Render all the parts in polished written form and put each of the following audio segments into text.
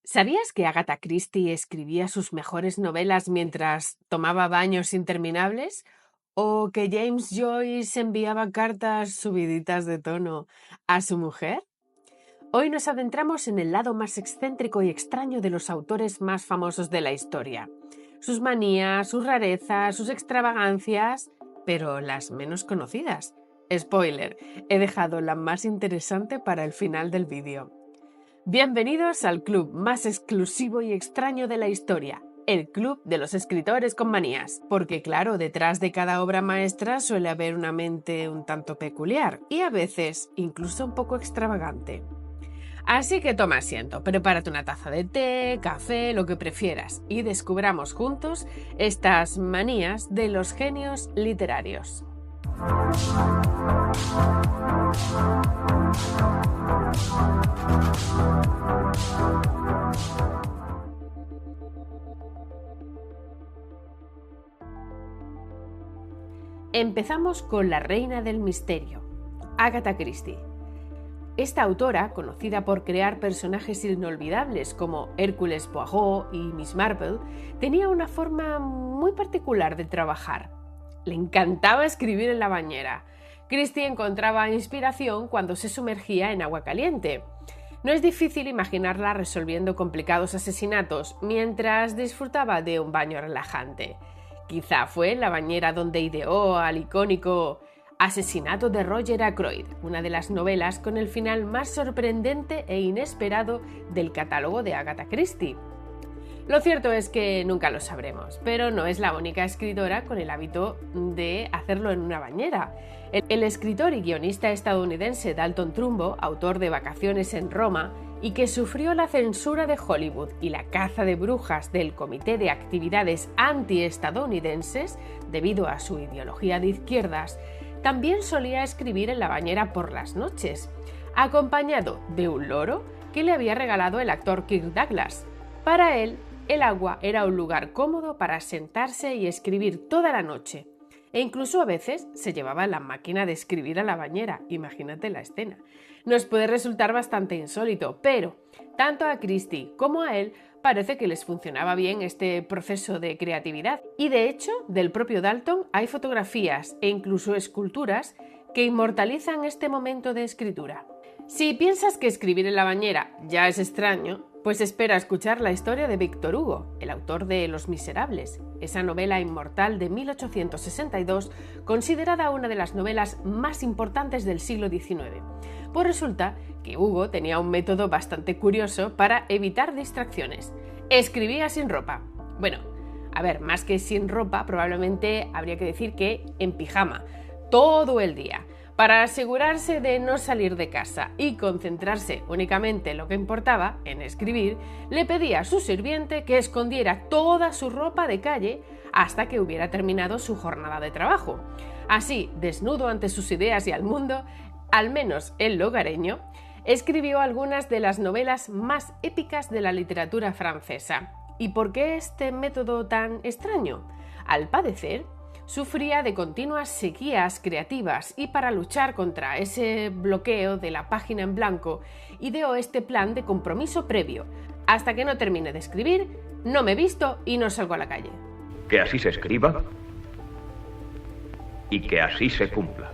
¿Sabías que Agatha Christie escribía sus mejores novelas mientras tomaba baños interminables? ¿O que James Joyce enviaba cartas subiditas de tono a su mujer? Hoy nos adentramos en el lado más excéntrico y extraño de los autores más famosos de la historia. Sus manías, sus rarezas, sus extravagancias, pero las menos conocidas. Spoiler, he dejado la más interesante para el final del vídeo. Bienvenidos al club más exclusivo y extraño de la historia, el club de los escritores con manías, porque claro, detrás de cada obra maestra suele haber una mente un tanto peculiar y a veces incluso un poco extravagante. Así que toma asiento, prepárate una taza de té, café, lo que prefieras y descubramos juntos estas manías de los genios literarios. Empezamos con la reina del misterio, Agatha Christie. Esta autora, conocida por crear personajes inolvidables como Hércules Poirot y Miss Marple, tenía una forma muy particular de trabajar. Le encantaba escribir en la bañera. Christie encontraba inspiración cuando se sumergía en agua caliente. No es difícil imaginarla resolviendo complicados asesinatos mientras disfrutaba de un baño relajante. Quizá fue en la bañera donde ideó al icónico Asesinato de Roger Ackroyd, una de las novelas con el final más sorprendente e inesperado del catálogo de Agatha Christie. Lo cierto es que nunca lo sabremos, pero no es la única escritora con el hábito de hacerlo en una bañera. El escritor y guionista estadounidense Dalton Trumbo, autor de Vacaciones en Roma, y que sufrió la censura de Hollywood y la caza de brujas del Comité de Actividades Anti-Estadounidenses debido a su ideología de izquierdas, también solía escribir en la bañera por las noches, acompañado de un loro que le había regalado el actor Kirk Douglas. Para él, el agua era un lugar cómodo para sentarse y escribir toda la noche, e incluso a veces se llevaba la máquina de escribir a la bañera, imagínate la escena. Nos puede resultar bastante insólito, pero tanto a Christie como a él parece que les funcionaba bien este proceso de creatividad. Y de hecho, del propio Dalton hay fotografías e incluso esculturas que inmortalizan este momento de escritura. Si piensas que escribir en la bañera ya es extraño, pues espera escuchar la historia de Victor Hugo, el autor de Los Miserables, esa novela inmortal de 1862, considerada una de las novelas más importantes del siglo XIX. Pues resulta que Hugo tenía un método bastante curioso para evitar distracciones. Escribía sin ropa. Bueno, a ver, más que sin ropa, probablemente habría que decir que en pijama, todo el día, para asegurarse de no salir de casa y concentrarse únicamente en lo que importaba, en escribir, le pedía a su sirviente que escondiera toda su ropa de calle hasta que hubiera terminado su jornada de trabajo. Así, desnudo ante sus ideas y al mundo, al menos el hogareño, escribió algunas de las novelas más épicas de la literatura francesa. ¿Y por qué este método tan extraño? Al parecer, sufría de continuas sequías creativas y para luchar contra ese bloqueo de la página en blanco, ideó este plan de compromiso previo. Hasta que no termine de escribir, no me visto y no salgo a la calle. Que así se escriba y que así se cumpla.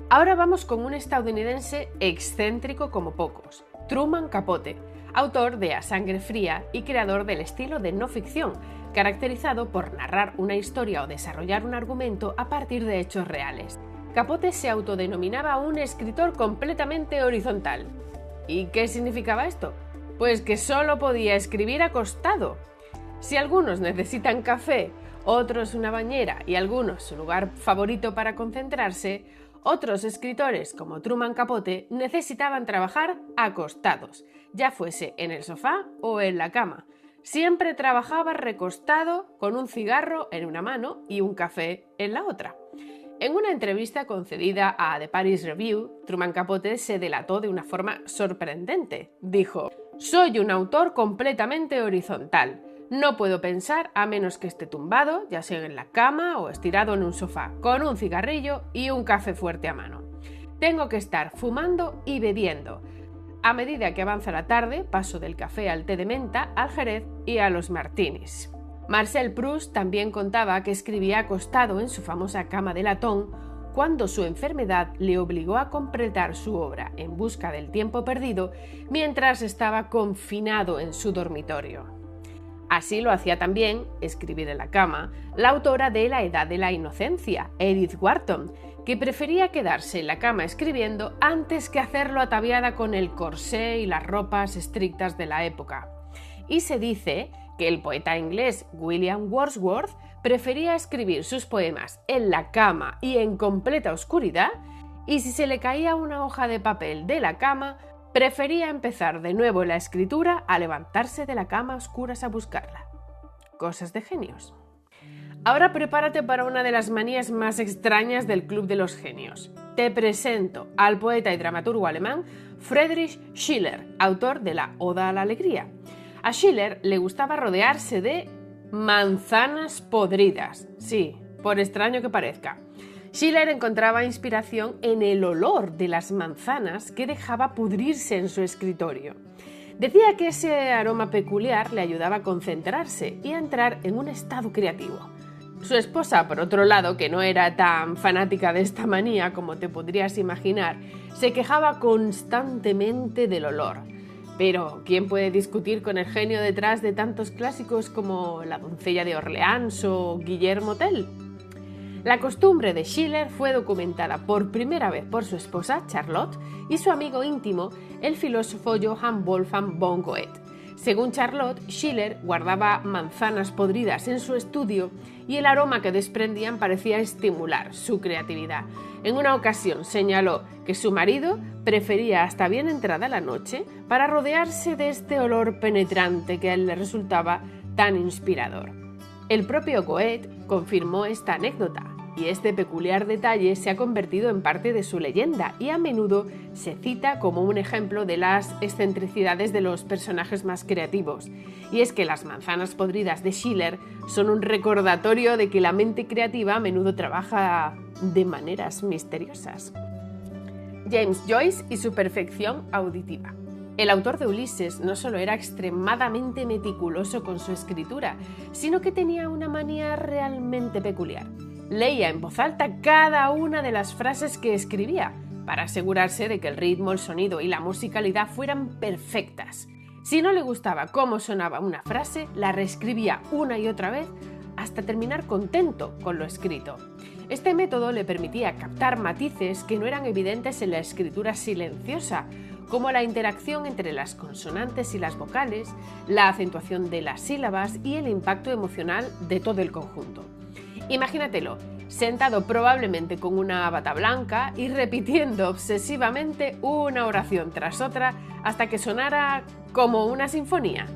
Ahora vamos con un estadounidense excéntrico como pocos, Truman Capote, autor de A Sangre Fría y creador del estilo de no ficción, caracterizado por narrar una historia o desarrollar un argumento a partir de hechos reales. Capote se autodenominaba un escritor completamente horizontal. ¿Y qué significaba esto? Pues que solo podía escribir acostado. Si algunos necesitan café, otros una bañera y algunos su lugar favorito para concentrarse, otros escritores, como Truman Capote, necesitaban trabajar acostados, ya fuese en el sofá o en la cama. Siempre trabajaba recostado con un cigarro en una mano y un café en la otra. En una entrevista concedida a The Paris Review, Truman Capote se delató de una forma sorprendente. Dijo: «Soy un autor completamente horizontal. No puedo pensar a menos que esté tumbado, ya sea en la cama o estirado en un sofá, con un cigarrillo y un café fuerte a mano. Tengo que estar fumando y bebiendo. A medida que avanza la tarde, paso del café al té de menta, al jerez y a los martinis. Marcel Proust también contaba que escribía acostado en su famosa cama de latón cuando su enfermedad le obligó a completar su obra En busca del tiempo perdido mientras estaba confinado en su dormitorio. Así lo hacía también, escribir en la cama, la autora de La edad de la inocencia, Edith Wharton, que prefería quedarse en la cama escribiendo antes que hacerlo ataviada con el corsé y las ropas estrictas de la época. Y se dice que el poeta inglés William Wordsworth prefería escribir sus poemas en la cama y en completa oscuridad, y si se le caía una hoja de papel de la cama, prefería empezar de nuevo la escritura a levantarse de la cama a oscuras a buscarla. Cosas de genios. Ahora prepárate para una de las manías más extrañas del Club de los Genios. Te presento al poeta y dramaturgo alemán Friedrich Schiller, autor de la Oda a la Alegría. A Schiller le gustaba rodearse de manzanas podridas. Sí, por extraño que parezca. Schiller encontraba inspiración en el olor de las manzanas que dejaba pudrirse en su escritorio. Decía que ese aroma peculiar le ayudaba a concentrarse y a entrar en un estado creativo. Su esposa, por otro lado, que no era tan fanática de esta manía como te podrías imaginar, se quejaba constantemente del olor. Pero, ¿quién puede discutir con el genio detrás de tantos clásicos como La doncella de Orleans o Guillermo Tell? La costumbre de Schiller fue documentada por primera vez por su esposa, Charlotte, y su amigo íntimo, el filósofo Johann Wolfgang von Goethe. Según Charlotte, Schiller guardaba manzanas podridas en su estudio y el aroma que desprendían parecía estimular su creatividad. En una ocasión señaló que su marido prefería hasta bien entrada la noche para rodearse de este olor penetrante que a él le resultaba tan inspirador. El propio Goethe confirmó esta anécdota y este peculiar detalle se ha convertido en parte de su leyenda y a menudo se cita como un ejemplo de las excentricidades de los personajes más creativos. Y es que las manzanas podridas de Schiller son un recordatorio de que la mente creativa a menudo trabaja de maneras misteriosas. James Joyce y su perfección auditiva. El autor de Ulises no solo era extremadamente meticuloso con su escritura, sino que tenía una manía realmente peculiar. Leía en voz alta cada una de las frases que escribía, para asegurarse de que el ritmo, el sonido y la musicalidad fueran perfectas. Si no le gustaba cómo sonaba una frase, la reescribía una y otra vez hasta terminar contento con lo escrito. Este método le permitía captar matices que no eran evidentes en la escritura silenciosa, como la interacción entre las consonantes y las vocales, la acentuación de las sílabas y el impacto emocional de todo el conjunto. Imagínatelo, sentado probablemente con una bata blanca y repitiendo obsesivamente una oración tras otra hasta que sonara como una sinfonía.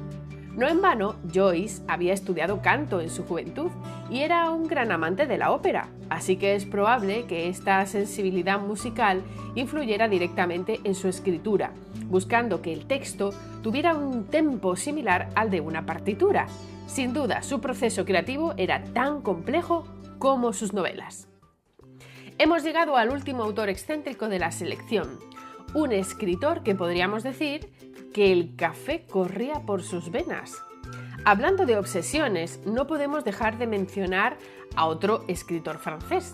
No en vano, Joyce había estudiado canto en su juventud y era un gran amante de la ópera, así que es probable que esta sensibilidad musical influyera directamente en su escritura, buscando que el texto tuviera un tempo similar al de una partitura. Sin duda, su proceso creativo era tan complejo como sus novelas. Hemos llegado al último autor excéntrico de la selección, un escritor que podríamos decir que el café corría por sus venas. Hablando de obsesiones, no podemos dejar de mencionar a otro escritor francés.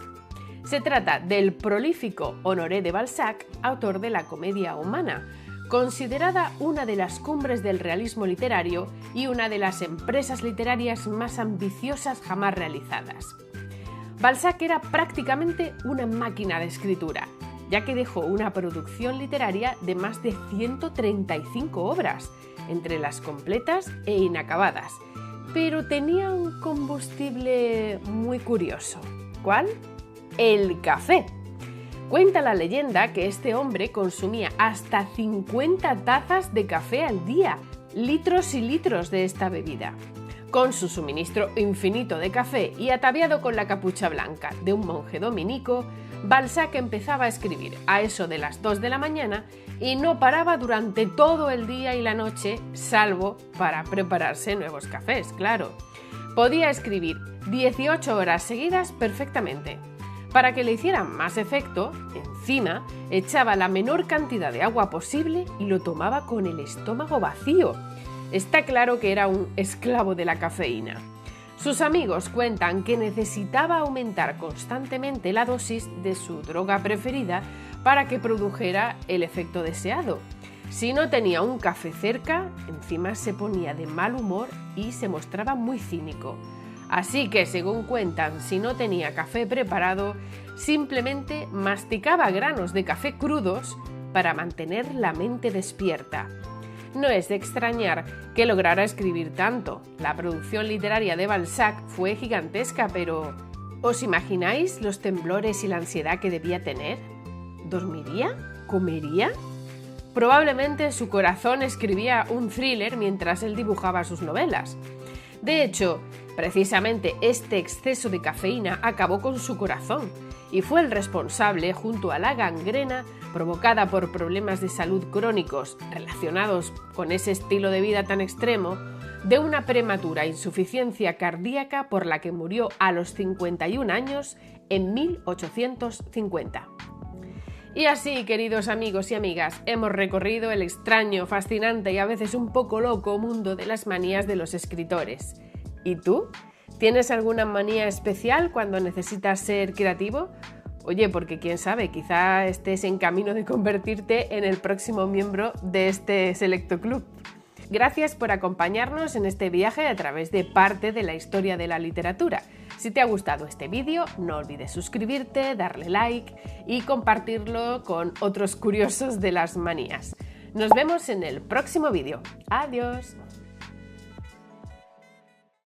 Se trata del prolífico Honoré de Balzac, autor de la Comedia Humana, considerada una de las cumbres del realismo literario y una de las empresas literarias más ambiciosas jamás realizadas. Balzac era prácticamente una máquina de escritura, ya que dejó una producción literaria de más de 135 obras, entre las completas e inacabadas, pero tenía un combustible muy curioso. ¿Cuál? El café. Cuenta la leyenda que este hombre consumía hasta 50 tazas de café al día, litros y litros de esta bebida. Con su suministro infinito de café y ataviado con la capucha blanca de un monje dominico, Balzac empezaba a escribir a eso de las 2 de la mañana y no paraba durante todo el día y la noche, salvo para prepararse nuevos cafés, claro. Podía escribir 18 horas seguidas perfectamente. Para que le hiciera más efecto, encima echaba la menor cantidad de agua posible y lo tomaba con el estómago vacío. Está claro que era un esclavo de la cafeína. Sus amigos cuentan que necesitaba aumentar constantemente la dosis de su droga preferida para que produjera el efecto deseado. Si no tenía un café cerca, encima se ponía de mal humor y se mostraba muy cínico. Así que, según cuentan, si no tenía café preparado, simplemente masticaba granos de café crudos para mantener la mente despierta. No es de extrañar que lograra escribir tanto. La producción literaria de Balzac fue gigantesca, pero ¿os imagináis los temblores y la ansiedad que debía tener? ¿Dormiría? ¿Comería? Probablemente su corazón escribía un thriller mientras él dibujaba sus novelas. De hecho, precisamente este exceso de cafeína acabó con su corazón y fue el responsable, junto a la gangrena provocada por problemas de salud crónicos relacionados con ese estilo de vida tan extremo, de una prematura insuficiencia cardíaca por la que murió a los 51 años en 1850. Y así, queridos amigos y amigas, hemos recorrido el extraño, fascinante y a veces un poco loco mundo de las manías de los escritores. ¿Y tú? ¿Tienes alguna manía especial cuando necesitas ser creativo? Oye, porque quién sabe, quizá estés en camino de convertirte en el próximo miembro de este selecto club. Gracias por acompañarnos en este viaje a través de parte de la historia de la literatura. Si te ha gustado este vídeo, no olvides suscribirte, darle like y compartirlo con otros curiosos de las manías. Nos vemos en el próximo vídeo. ¡Adiós!